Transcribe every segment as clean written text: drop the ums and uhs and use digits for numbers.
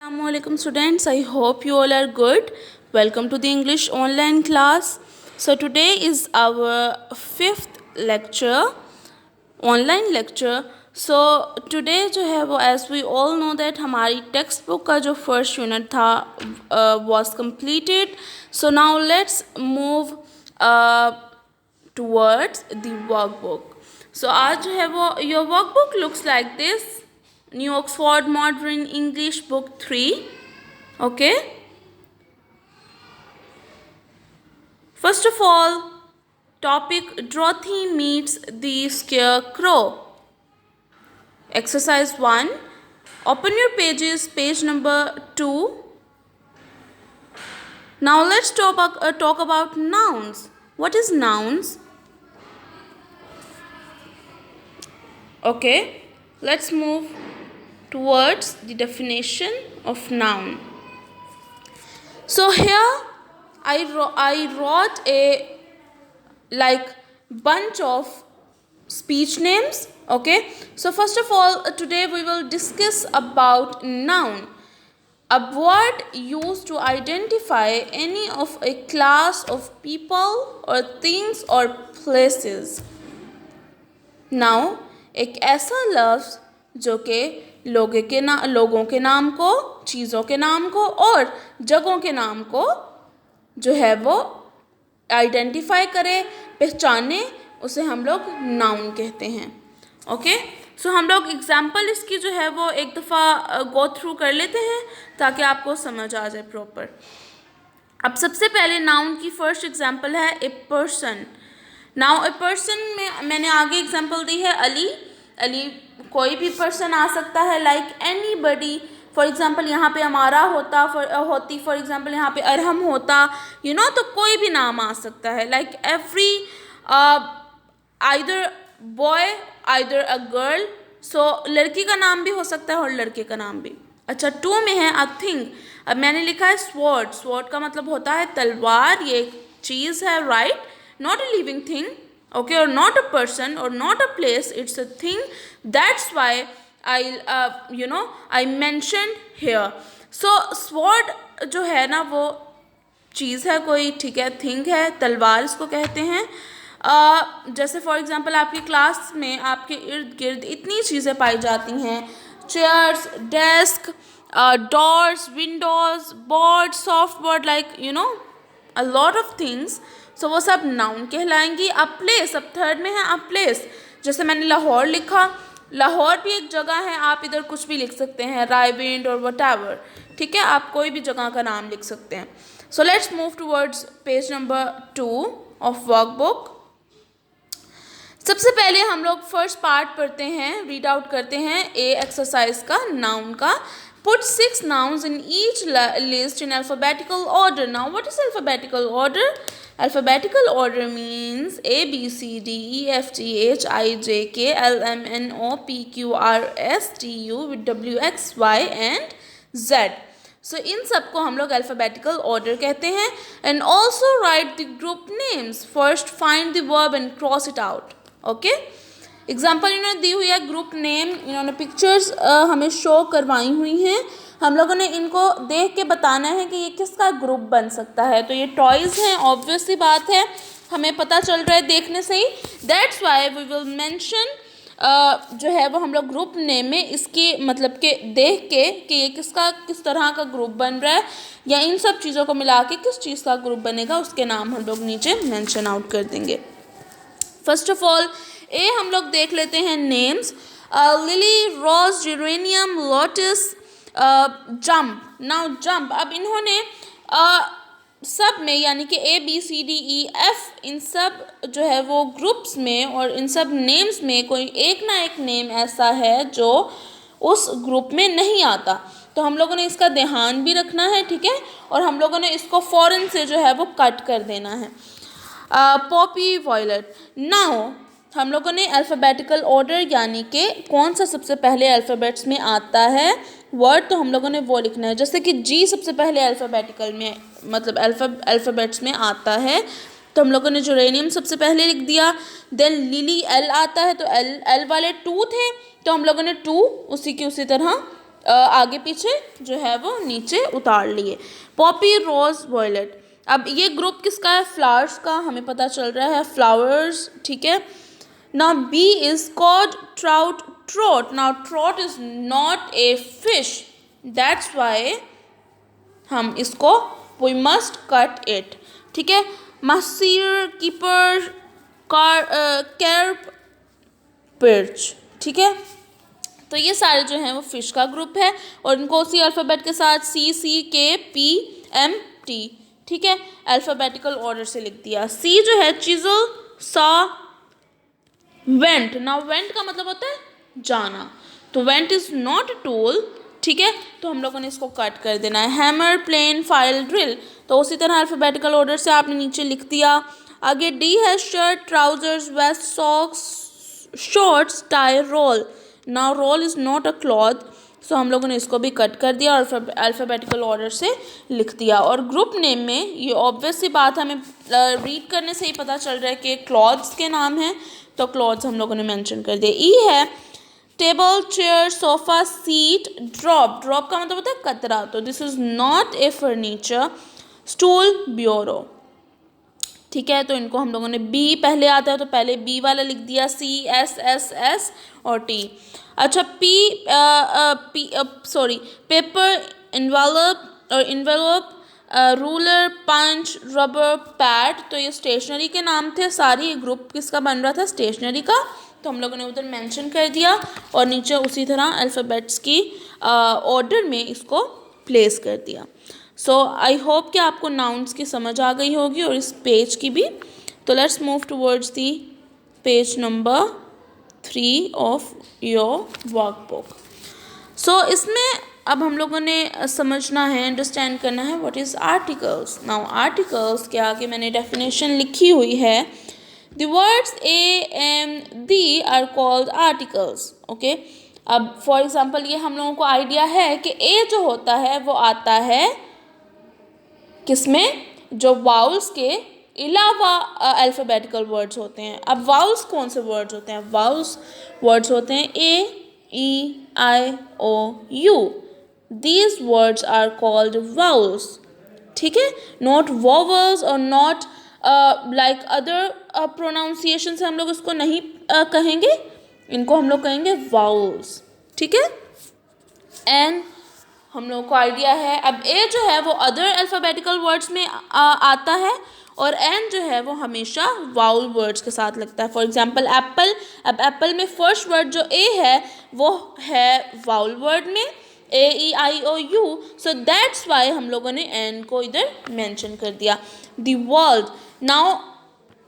Assalamualaikum students, I hope you all are good. Welcome to the English online class. So today is our fifth lecture, online lecture. So today जो है वो as we all know that हमारी text book का जो first unit था was completed. So now let's move towards the workbook. So आज जो है वो your workbook looks like this. New Oxford Modern English Book 3. Okay. First of all, topic Dorothy meets the scarecrow. Exercise 1. Open your pages, page number 2. Now let's talk about nouns. What is nouns? Okay, let's move towards the definition of noun. So here I wrote a bunch of speech names. Okay, so first of all today we will discuss about noun, a word used to identify any of a class of people or things or places. Now एक ऐसा लफ्ज़ जो कि लोगों के नाम को, चीज़ों के नाम को और जगहों के नाम को जो है वो आइडेंटिफाई करे, पहचाने, उसे हम लोग नाउन कहते हैं. ओके, सो हम लोग एग्जाम्पल इसकी जो है वो एक दफ़ा गो थ्रू कर लेते हैं ताकि आपको समझ आ जाए प्रॉपर. अब सबसे पहले नाउन की फर्स्ट एग्जाम्पल है a person. Now a person में मैंने आगे एग्जाम्पल दी है अली. अली कोई भी पर्सन आ सकता है, लाइक एनीबडी. फॉर एग्जांपल यहाँ पे हमारा होती, फॉर एग्जांपल यहाँ पे अरहम होता, तो कोई भी नाम आ सकता है, like every either boy either a girl. So लड़की का नाम भी हो सकता है और लड़के का नाम भी. अच्छा, 2 में है अ थिंग. अब मैंने लिखा है स्वॉर्ड. स्वॉर्ड का मतलब होता है तलवार. ये एक चीज़ है, right, not a living thing, okay, or not a person or not a place, it's a thing. That's why I mentioned here. So sword जो है ना वो चीज़ है कोई, ठीक है, थिंग है, तलवार इसको कहते हैं. जैसे फॉर एग्जांपल आपकी क्लास में आपके इर्द गिर्द इतनी चीज़ें पाई जाती हैं, chairs, desk, doors, Windows, board, soft board, like a lot of things. सो वो सब नाउन कहलाएंगी. अब प्लेस, अब थर्ड में है अब प्लेस. जैसे मैंने लाहौर लिखा, लाहौर भी एक जगह है, आप इधर कुछ भी लिख सकते हैं, रायविंड और व्हाटएवर, ठीक है, आप कोई भी जगह का नाम लिख सकते हैं. So let's move towards page number 2 of workbook. सबसे पहले हम लोग फर्स्ट पार्ट पढ़ते हैं, रीड आउट करते हैं ए एक्सरसाइज का, नाउन का. Put 6 nouns in each list in alphabetical order. Now, what is alphabetical order? Alphabetical order means A, B, C, D, E, F, G, H, I, J, K, L, M, N, O, P, Q, R, S, T, U, W, X, Y, and Z. So, इन सबको हम लोग alphabetical order कहते हैं. And also write the group names. First, find the verb and cross it out. Okay? Example इन्होंने दी हुई है, group name, इन्होंने pictures हमें शो करवाई हुई हैं. हम लोगों ने इनको देख के बताना है कि ये किसका ग्रुप बन सकता है. तो ये टॉयज़ हैं, ऑब्वियस सी बात है, हमें पता चल रहा है देखने से ही. That's why we will mention जो है वो हम लोग ग्रुप नेम में इसकी मतलब के देख के कि ये किस तरह का ग्रुप बन रहा है, या इन सब चीज़ों को मिला के किस चीज़ का ग्रुप बनेगा, उसके नाम हम लोग नीचे मेंशन आउट कर देंगे. फर्स्ट ऑफ ऑल ए हम लोग देख लेते हैं names. Lily, rose, geranium, lotus, jump. Now jump, अब इन्होंने सब में यानी कि A, B, C, D, E, F, इन सब जो है वो ग्रुप्स में और इन सब नेम्स में कोई एक ना एक नेम ऐसा है जो उस ग्रुप में नहीं आता. तो हम लोगों ने इसका ध्यान भी रखना है, ठीक है, और हम लोगों ने इसको फ़ौरन से जो है वो कट कर देना है. Poppy, violet. नाउ हम लोगों ने अल्फ़ाबेटिकल ऑर्डर यानी कि कौन सा सबसे पहले अल्फ़ाबेट्स में आता है वर्ड, तो हम लोगों ने वो लिखना है. जैसे कि जी सबसे पहले अल्फ़ाबेटिकल में मतलब अल्फ़ाबेट्स में आता है, तो हम लोगों ने जेरेनियम सबसे पहले लिख दिया. देन लिली एल आता है, तो एल वाले 2 थे, तो हम लोगों ने 2 उसी की उसी तरह आगे पीछे जो है वो नीचे उतार लिए। पॉपी, रोज, वॉयलेट। अब ये ग्रुप किसका है? फ्लावर्स का, हमें पता चल रहा है फ्लावर्स, ठीक है। Now B is cod, trout, trot. Now trot is not a fish, that's why हम इसको वी मस्ट कट इट, ठीक है। मसीर, कीपर, कैर्प, पिर्च, ठीक है। तो ये सारे जो हैं वो फिश का ग्रुप है और इनको उसी अल्फ़ाबेट के साथ CCKPMT, ठीक है, अल्फ़ाबेटिकल ऑर्डर से लिख दिया। सी जो है चिज़ल, सा, वेंट। नाउ वेंट का मतलब होता है जाना, तो went is not a tool, ठीक है, तो हम लोगों ने इसको कट कर देना है। हैमर, प्लेन, फाइल, ड्रिल, तो उसी तरह अल्फ़ाबेटिकल ऑर्डर से आपने नीचे लिख दिया। आगे डी है shirt, trousers, vest, socks, shorts, tie, roll. Now roll is not a cloth, so हम लोगों ने इसको भी कट कर दिया और अल्फ़ाबेटिकल ऑर्डर से लिख दिया। और ग्रुप नेम में ये ऑब्वियस सी बात हमें रीड करने से ही पता चल रहा है कि क्लॉथ्स के नाम हैं, तो क्लॉथ्स हम लोगों ने मेंशन कर दिए। ई है table, chair, sofa, seat, drop. Drop का मतलब होता है कतरा, तो this is not a furniture. Stool, bureau, ठीक है, तो इनको हम लोगों ने बी पहले आता है तो पहले बी वाला लिख दिया, CSSS और टी। अच्छा पेपर, इन्वेलप, रूलर, पंच, रबर, पैड, तो ये स्टेशनरी के नाम थे सारी। ये ग्रुप किसका बन रहा था? स्टेशनरी का, तो हम लोगों ने उधर मेंशन कर दिया और नीचे उसी तरह अल्फ़ाबेट्स की ऑर्डर में इसको प्लेस कर दिया। सो आई होप कि आपको नाउन्स की समझ आ गई होगी और इस पेज की भी। तो let's move towards the page number 3 of your workbook. So इसमें अब हम लोगों ने समझना है, अंडरस्टैंड करना है what is articles. Now articles के आगे मैंने डेफिनेशन लिखी हुई है। The words a, an, the are called articles, okay. अब फॉर एग्जाम्पल ये हम लोगों को आइडिया है कि ए जो होता है वो आता है किसमें? जो वाउल्स के अलावा अल्फ़ाबेटिकल वर्ड्स होते हैं। अब वाउल्स कौन से वर्ड्स होते हैं? वाउल्स वर्ड्स होते हैं A, E, I, O, U. These words are called vowels, ठीक है, नॉट वोवल्स और नॉट लाइक अदर प्रोनाउंसिएशन से हम लोग इसको नहीं कहेंगे, इनको हम लोग कहेंगे वाउल्स, ठीक है। एंड हम लोगों को आइडिया है। अब ए जो है वो अदर अल्फ़ाबेटिकल वर्ड्स में आता है और एन जो है वो हमेशा वाउल वर्ड्स के साथ लगता है। फॉर एग्जांपल एप्पल, अब एप्पल में फर्स्ट वर्ड जो ए है वो है वाउल वर्ड में, AEIOU, सो दैट्स वाई हम लोगों ने एन को इधर मेंशन कर दिया। दी वर्ल्ड, नाउ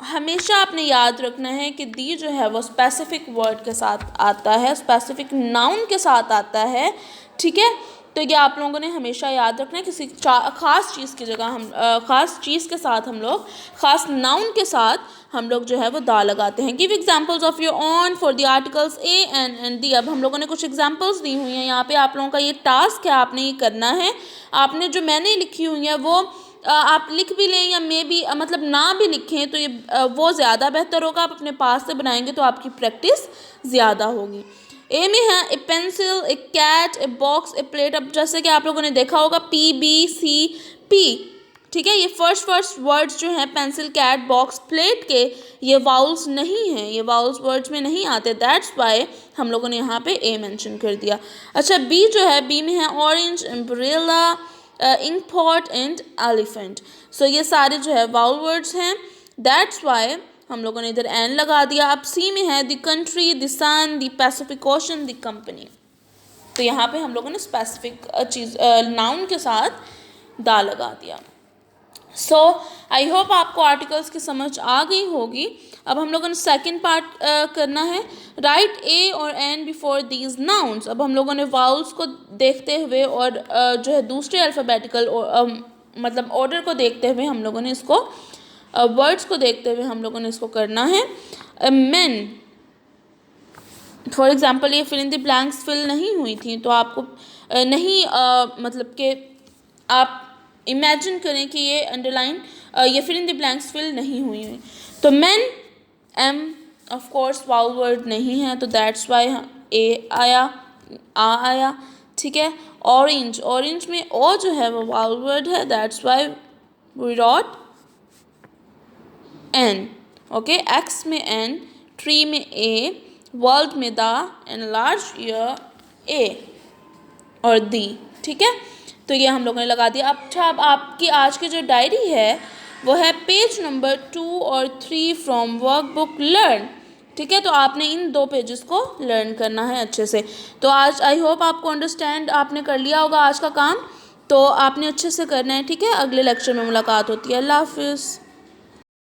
हमेशा आपने याद रखना है कि दी जो है वो स्पेसिफिक वर्ड के साथ आता है, स्पेसिफिक नाउन के साथ आता है, ठीक है। तो ये आप लोगों ने हमेशा याद रखना है, किसी ख़ास चीज़ की जगह हम ख़ास चीज़ के साथ हम लोग ख़ास नाउन के साथ हम लोग जो है वो दा लगाते हैं। Give examples of your own for the articles A and the. अब हम लोगों ने कुछ एग्जांपल्स दी हुई हैं यहाँ पे, आप लोगों का ये टास्क है, आपने ये करना है। आपने जो मैंने लिखी हुई है वो आप लिख भी लें या मे भी मतलब ना भी लिखें तो ये वो ज़्यादा बेहतर होगा। आप अपने पास से बनाएंगे तो आपकी प्रैक्टिस ज़्यादा होगी। ए में है a pencil, a cat, a box, a plate. अब जैसे कि आप लोगों ने देखा होगा PBCP, ठीक है, ये फर्स्ट वर्ड्स जो हैं पेंसिल, कैट, बॉक्स, प्लेट के, ये वाउल्स नहीं हैं, ये वाउल्स वर्ड्स में नहीं आते, दैट्स वाई हम लोगों ने यहाँ पे ए मेंशन कर दिया। अच्छा बी जो है, बी में है orange, umbrella, ink pot and elephant. So ये सारे जो है वाउल वर्ड्स हैं, दैट्स वाई हम लोगों ने इधर एन लगा दिया। अब सी में है the country, the sun, the Pacific Ocean, the company. तो यहाँ पे हम लोगों ने स्पेसिफिक चीज़ नाउन के साथ दा लगा दिया। सो आई होप आपको आर्टिकल्स की समझ आ गई होगी। अब हम लोगों ने सेकंड पार्ट करना है, राइट ए और एन बिफोर दीज नाउन्स। अब हम लोगों ने वाउल्स को देखते हुए और जो है दूसरे अल्फ़ाबेटिकल मतलब ऑर्डर को देखते हुए हम लोगों ने इसको वर्ड्स को देखते हुए हम लोगों ने इसको करना है। मेन फॉर एग्जांपल ये fill in the blanks fill नहीं हुई थी तो आपको नहीं मतलब कि आप इमेजिन करें कि ये अंडरलाइन ये fill in the blanks fill नहीं हुई हुई। तो main aim of course vowel word नहीं है तो दैट्स वाई ए आया, आ आया, ठीक है। ऑरेंज, ऑरेंज में ओ जो है वो वाउल वर्ड है, that's why we wrote an, okay. Axe में एन, ट्री में ए, वर्ल्ड में the, and large year a और दी, ठीक है। तो ये हम लोगों ने लगा दिया। अच्छा, अब आपकी आज की जो डायरी है वो है पेज नंबर 2 और 3 फ्रॉम वर्कबुक लर्न, ठीक है। तो आपने इन 2 पेजेस को लर्न करना है अच्छे से। तो आज आई होप आपको अंडरस्टैंड आपने कर लिया होगा आज का काम, तो आपने अच्छे से करना है, ठीक है। अगले लेक्चर में मुलाकात होती है। अल्लाह हाफिज़।